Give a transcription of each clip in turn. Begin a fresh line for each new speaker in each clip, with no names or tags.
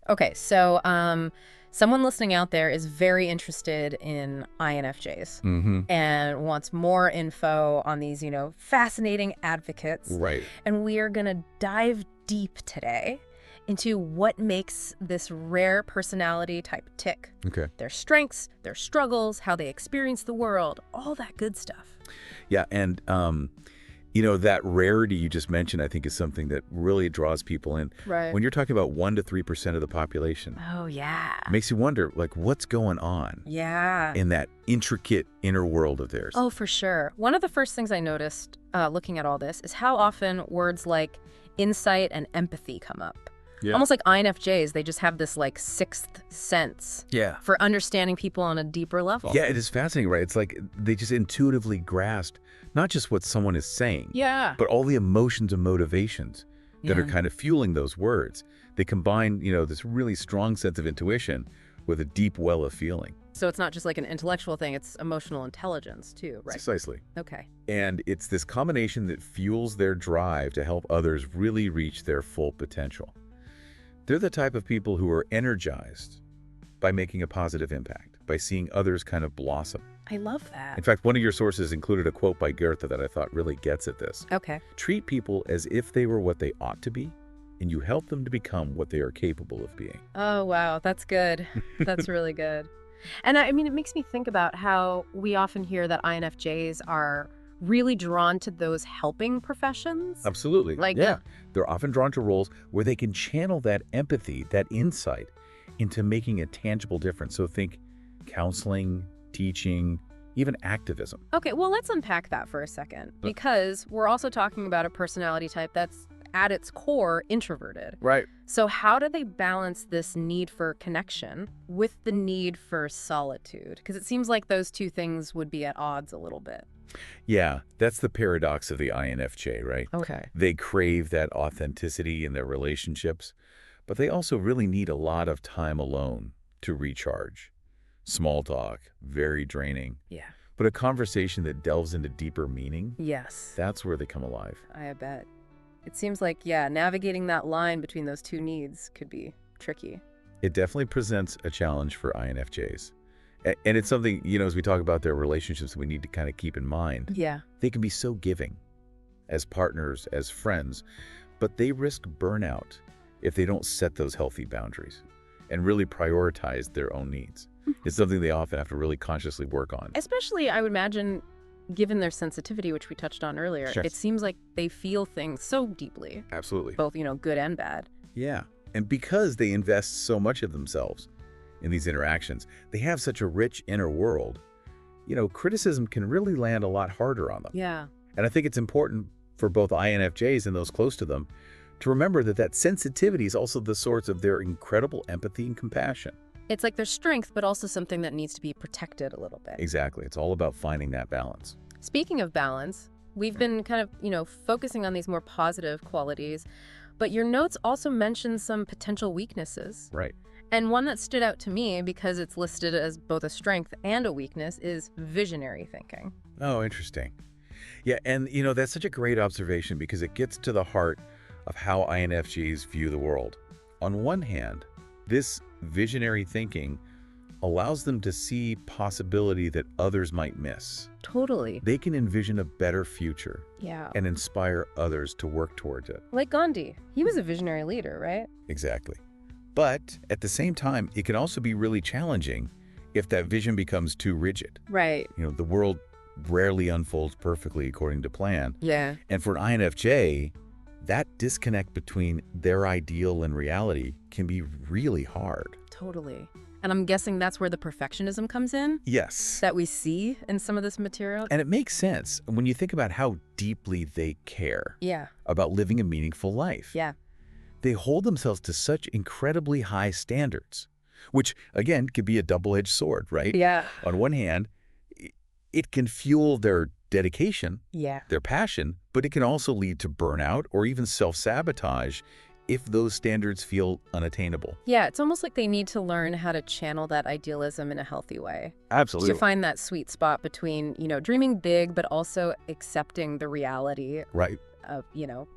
Okay, so someone listening out there is very interested in INFJs
Mm-hmm.
and wants more info on these, fascinating advocates.
Right.
And we are going to dive deep today into what makes this rare personality type tick.
Okay.
Their strengths, their struggles, how they experience the world, all that good stuff.
Yeah, and that rarity you just mentioned, I think, is something that really draws people in.
Right.
When you're talking about 1 to 3% of the population,
Oh, yeah.
it makes you wonder, like, what's going on
Yeah.
in that intricate inner world of theirs?
Oh, for sure. One of the first things I noticed looking at all this is how often words like insight and empathy come up.
Yeah.
Almost like INFJs, they just have this like sixth sense
Yeah.
for understanding people on a deeper level.
Yeah, it is fascinating, right? It's like they just intuitively grasp not just what someone is saying,
Yeah.
but all the emotions and motivations that are
Yeah.
kind of fueling those words. They combine, this really strong sense of intuition with a deep well of feeling.
So it's not just like an intellectual thing, it's emotional intelligence too, right?
Precisely.
Okay.
And it's this combination that fuels their drive to help others really reach their full potential. They're the type of people who are energized by making a positive impact, by seeing others kind of blossom.
I love that.
In fact, one of your sources included a quote by Goethe that I thought really gets at this.
Okay.
Treat people as if they were what they ought to be, and you help them to become what they are capable of being.
Oh, wow. That's good. That's really good. And I mean, it makes me think about how we often hear that INFJs are really drawn to those helping professions.
Absolutely.
Like-
yeah. They're often drawn to roles where they can channel that empathy, that insight, into making a tangible difference. So think counseling, teaching, even activism.
Okay, well, let's unpack that for a second, because we're also talking about a personality type that's at its core introverted.
Right.
So how do they balance this need for connection with the need for solitude? Because it seems like those two things would be at odds a little bit.
Yeah, that's the paradox of the INFJ, right?
Okay.
They crave that authenticity in their relationships, but they also really need a lot of time alone to recharge. Small talk, very draining.
Yeah.
But a conversation that delves into deeper meaning,
Yes.
that's where they come alive.
I bet. It seems like, yeah, navigating that line between those two needs could be tricky.
It definitely presents a challenge for INFJs. And it's something, as we talk about their relationships, we need to kind of keep in mind.
Yeah.
They can be so giving as partners, as friends, but they risk burnout if they don't set those healthy boundaries and really prioritize their own needs. It's something they often have to really consciously work on.
Especially, I would imagine, given their sensitivity, which we touched on earlier,
Sure.
it seems like they feel things so deeply,
Absolutely.
both, good and bad.
Yeah. And because they invest so much of themselves in these interactions, they have such a rich inner world, criticism can really land a lot harder on them.
Yeah.
And I think it's important for both INFJs and those close to them to remember that sensitivity is also the source of their incredible empathy and compassion.
It's like their strength, but also something that needs to be protected a little bit.
Exactly. It's all about finding that balance.
Speaking of balance, we've been kind of, focusing on these more positive qualities, but your notes also mention some potential weaknesses.
Right.
And one that stood out to me, because it's listed as both a strength and a weakness, is visionary thinking.
Oh, interesting. Yeah, and that's such a great observation because it gets to the heart of how INFJs view the world. On one hand, this visionary thinking allows them to see possibility that others might miss.
Totally.
They can envision a better future
Yeah.
and inspire others to work towards it.
Like Gandhi. He was a visionary leader, right?
Exactly. But at the same time, it can also be really challenging if that vision becomes too rigid.
Right.
The world rarely unfolds perfectly according to plan.
Yeah.
And for an INFJ, that disconnect between their ideal and reality can be really hard.
Totally. And I'm guessing that's where the perfectionism comes in
Yes.
that we see in some of this material.
And it makes sense when you think about how deeply they care
Yeah.
about living a meaningful life.
Yeah.
They hold themselves to such incredibly high standards, which, again, could be a double-edged sword, right?
Yeah.
On one hand, it can fuel their dedication,
Yeah.
their passion, but it can also lead to burnout or even self-sabotage if those standards feel unattainable.
Yeah, it's almost like they need to learn how to channel that idealism in a healthy way.
Absolutely.
To find that sweet spot between, dreaming big, but also accepting the reality
Right.
of,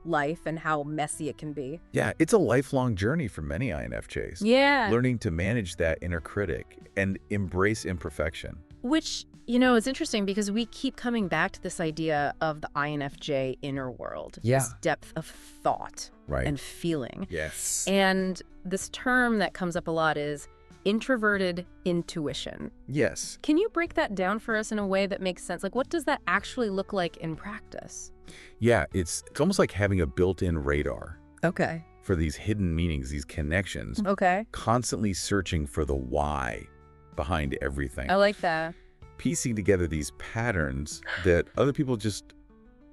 life and how messy it can be.
Yeah, it's a lifelong journey for many INFJs.
Yeah.
Learning to manage that inner critic and embrace imperfection.
Which, is interesting because we keep coming back to this idea of the INFJ inner world.
Yeah.
This depth of thought
Right.
and feeling.
Yes.
And this term that comes up a lot is introverted intuition.
Yes.
Can you break that down for us in a way that makes sense? Like, what does that actually look like in practice?
Yeah, it's almost like having a built-in radar
Okay.
for these hidden meanings, these connections,
Okay.
constantly searching for the why behind everything.
I like that.
Piecing together these patterns that other people just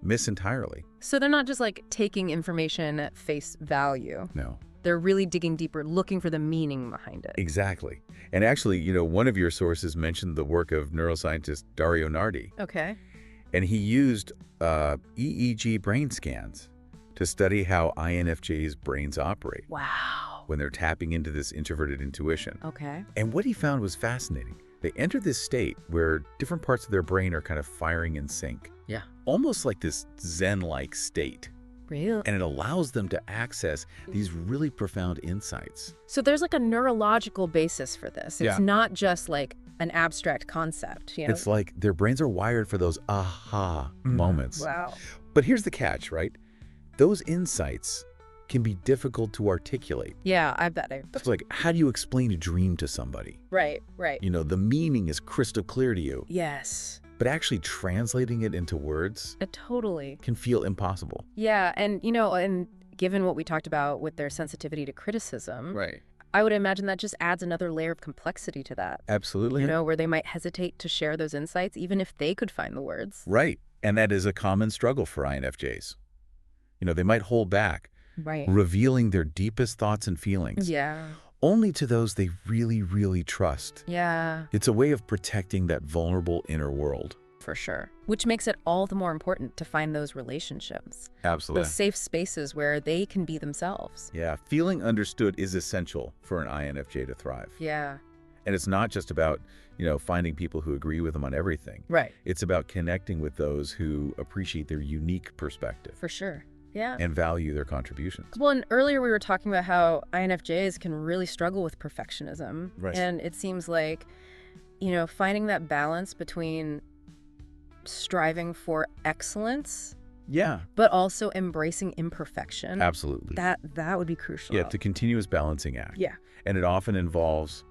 miss entirely.
So they're not just like taking information at face value.
No.
They're really digging deeper, looking for the meaning behind it.
Exactly. And actually, one of your sources mentioned the work of neuroscientist Dario Nardi,
Okay.
and he used EEG brain scans to study how INFJs' brains operate
Wow.
when they're tapping into this introverted intuition.
Okay.
And what he found was fascinating. They enter this state where different parts of their brain are kind of firing in sync.
Yeah.
Almost like this Zen-like state.
Real.
And it allows them to access these really profound insights.
So there's like a neurological basis for this. It's
Yeah.
not just like an abstract concept,
It's like their brains are wired for those aha moments.
Wow.
But here's the catch, right? Those insights can be difficult to articulate.
Yeah, I bet.
It's like, how do you explain a dream to somebody?
Right.
The meaning is crystal clear to you,
Yes.
but actually translating it into words
Totally.
can feel impossible.
Yeah, and and given what we talked about with their sensitivity to criticism,
Right.
I would imagine that just adds another layer of complexity to that.
Absolutely.
Where they might hesitate to share those insights even if they could find the words.
Right. And that is a common struggle for INFJs. They might hold back,
Right.
revealing their deepest thoughts and feelings
Yeah.
only to those they really, really trust.
Yeah,
It's a way of protecting that vulnerable inner world.
for sure. Which makes it all the more important to find those relationships.
Absolutely.
Those safe spaces where they can be themselves.
Yeah, feeling understood is essential for an INFJ to thrive.
Yeah.
And it's not just about, finding people who agree with them on everything.
Right.
It's about connecting with those who appreciate their unique perspective
For sure. Yeah.
and value their contributions.
Well, and earlier we were talking about how INFJs can really struggle with perfectionism.
Right.
And it seems like, finding that balance between striving for excellence,
Yeah,
but also embracing imperfection.
absolutely.
That would be crucial.
Yeah, it's a continuous balancing act.
Yeah.
And it often involves,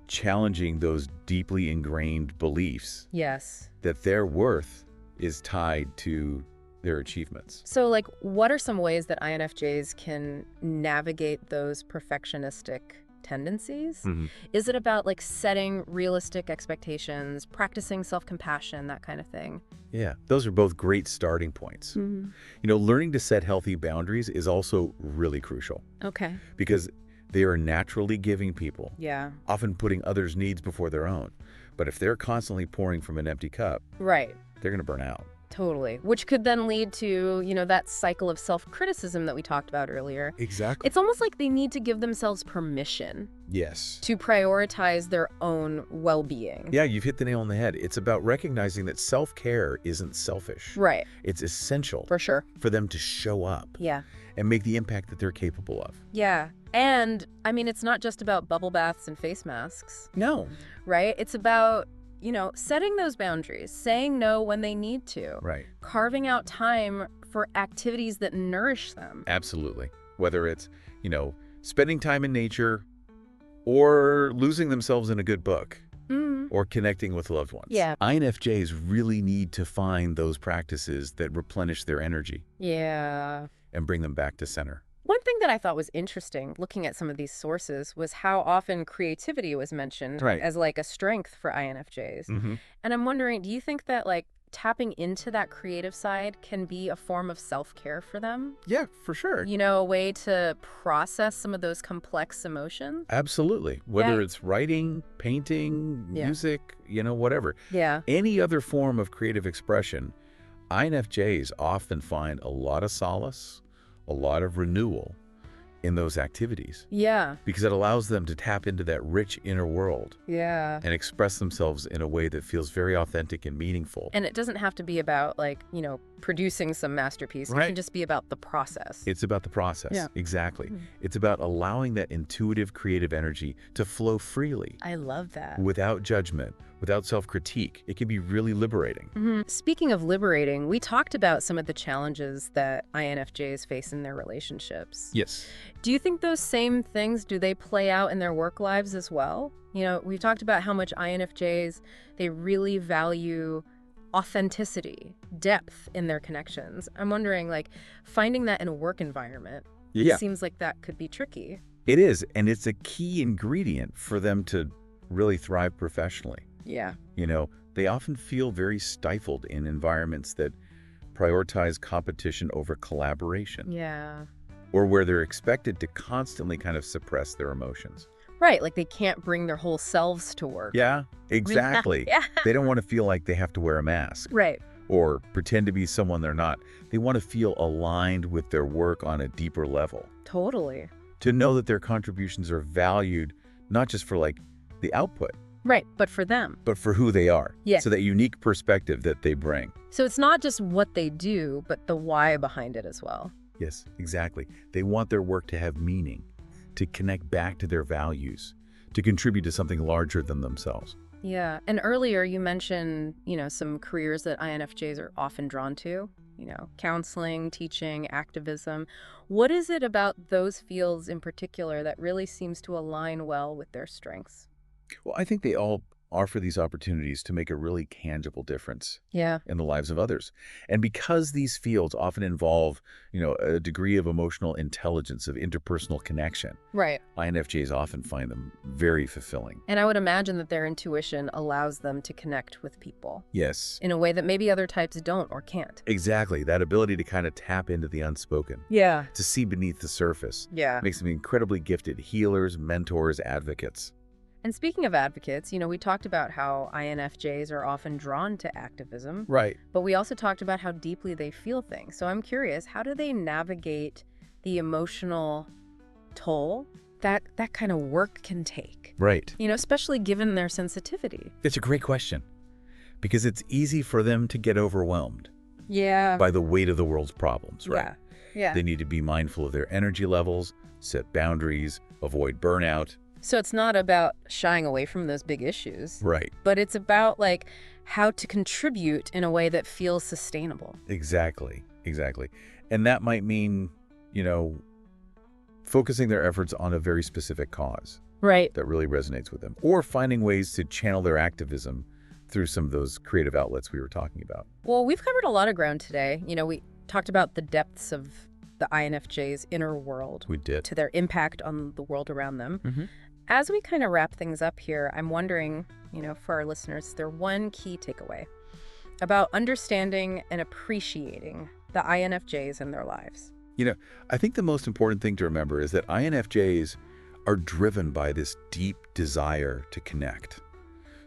challenging those deeply ingrained beliefs
Yes.
that their worth is tied to their achievements.
So, like, what are some ways that INFJs can navigate those perfectionistic tendencies? Is it about, like, setting realistic expectations, practicing self-compassion, that kind of thing?
Yeah, those are both great starting points. Learning to set healthy boundaries is also really crucial
Okay.
because they are naturally giving people,
Yeah.
often putting others' needs before their own. But if they're constantly pouring from an empty cup,
Right.
they're going to burn out.
Totally. Which could then lead to, that cycle of self-criticism that we talked about earlier.
Exactly.
It's almost like they need to give themselves permission
Yes.
to prioritize their own well-being.
Yeah, you've hit the nail on the head. It's about recognizing that self-care isn't selfish.
Right.
It's essential
For sure.
for them to show up
Yeah.
and make the impact that they're capable of.
Yeah. And, it's not just about bubble baths and face masks,
No.
right? It's about, setting those boundaries, saying no when they need to,
Right.
carving out time for activities that nourish them.
Absolutely. Whether it's, spending time in nature or losing themselves in a good book or connecting with loved ones.
Yeah.
INFJs really need to find those practices that replenish their energy
Yeah.
and bring them back to center.
One thing that I thought was interesting looking at some of these sources was how often creativity was mentioned
Right.
as like a strength for INFJs. And I'm wondering, do you think that like tapping into that creative side can be a form of self-care for them?
Yeah, for sure.
A way to process some of those complex emotions?
Absolutely. Whether
Yeah.
it's writing, painting,
Yeah.
music, whatever.
Yeah.
Any other form of creative expression, INFJs often find a lot of solace, a lot of renewal in those activities.
Yeah.
Because it allows them to tap into that rich inner world.
Yeah.
And express themselves in a way that feels very authentic and meaningful.
And it doesn't have to be about, like, producing some masterpiece.
Right.
It can just be about the process.
It's about the process.
Yeah.
Exactly.
Mm.
It's about allowing that intuitive, creative energy to flow freely.
I love that.
Without judgment, without self-critique. It can be really liberating.
Mm-hmm. Speaking of liberating, we talked about some of the challenges that INFJs face in their relationships.
Yes.
Do you think those same things, do they play out in their work lives as well? We've talked about how much INFJs, they really value authenticity, depth in their connections. I'm wondering, like, finding that in a work environment seems like that could be tricky.
It is, and it's a key ingredient for them to really thrive professionally.
Yeah.
They often feel very stifled in environments that prioritize competition over collaboration.
Yeah.
Or where they're expected to constantly kind of suppress their emotions.
Right, like they can't bring their whole selves to work.
Yeah, exactly.
Yeah.
They don't want to feel like they have to wear a mask.
Right.
Or pretend to be someone they're not. They want to feel aligned with their work on a deeper level.
Totally.
To know that their contributions are valued, not just for like the output.
Right, but for them.
But for who they are.
Yeah.
So that unique perspective that they bring.
So it's not just what they do, but the why behind it as well.
Yes, exactly. They want their work to have meaning, to connect back to their values, to contribute to something larger than themselves.
Yeah, and earlier you mentioned, some careers that INFJs are often drawn to, counseling, teaching, activism. What is it about those fields in particular that really seems to align well with their strengths?
Well, I think they all offer these opportunities to make a really tangible difference in the lives of others. And because these fields often involve, a degree of emotional intelligence, of interpersonal connection,
right,
INFJs often find them very fulfilling.
And I would imagine that their intuition allows them to connect with people.
Yes.
In a way that maybe other types don't or can't.
Exactly. That ability to kind of tap into the unspoken.
Yeah.
To see beneath the surface.
Yeah.
Makes them incredibly gifted healers, mentors, advocates.
And speaking of advocates, we talked about how INFJs are often drawn to activism.
Right.
But we also talked about how deeply they feel things. So I'm curious, how do they navigate the emotional toll that kind of work can take?
Right.
Especially given their sensitivity.
It's a great question. Because it's easy for them to get overwhelmed.
Yeah.
By the weight of the world's problems, right?
Yeah.
They need to be mindful of their energy levels, set boundaries, avoid burnout.
So it's not about shying away from those big issues.
Right.
But it's about, like, how to contribute in a way that feels sustainable.
Exactly. And that might mean, focusing their efforts on a very specific cause.
Right.
That really resonates with them. Or finding ways to channel their activism through some of those creative outlets we were talking about.
Well, we've covered a lot of ground today. We talked about the depths of the INFJ's inner world.
We did.
To their impact on the world around them.
Mm-hmm.
As we kind of wrap things up here, I'm wondering, for our listeners, is there one key takeaway about understanding and appreciating the INFJs in their lives?
I think the most important thing to remember is that INFJs are driven by this deep desire to connect,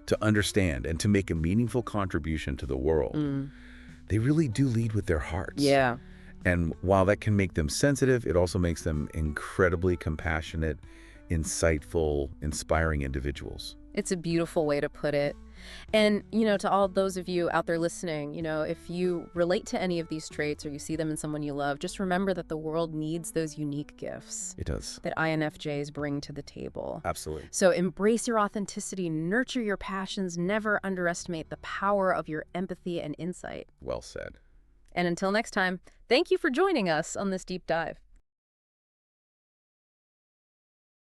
to understand, and to make a meaningful contribution to the world. They really do lead with their hearts.
Yeah.
And while that can make them sensitive, it also makes them incredibly compassionate, insightful, inspiring individuals.
It's a beautiful way to put it. And, to all those of you out there listening, if you relate to any of these traits or you see them in someone you love, just remember that the world needs those unique gifts.
It does.
That INFJs bring to the table.
Absolutely.
So embrace your authenticity, nurture your passions, never underestimate the power of your empathy and insight.
Well said.
And until next time, thank you for joining us on this deep dive.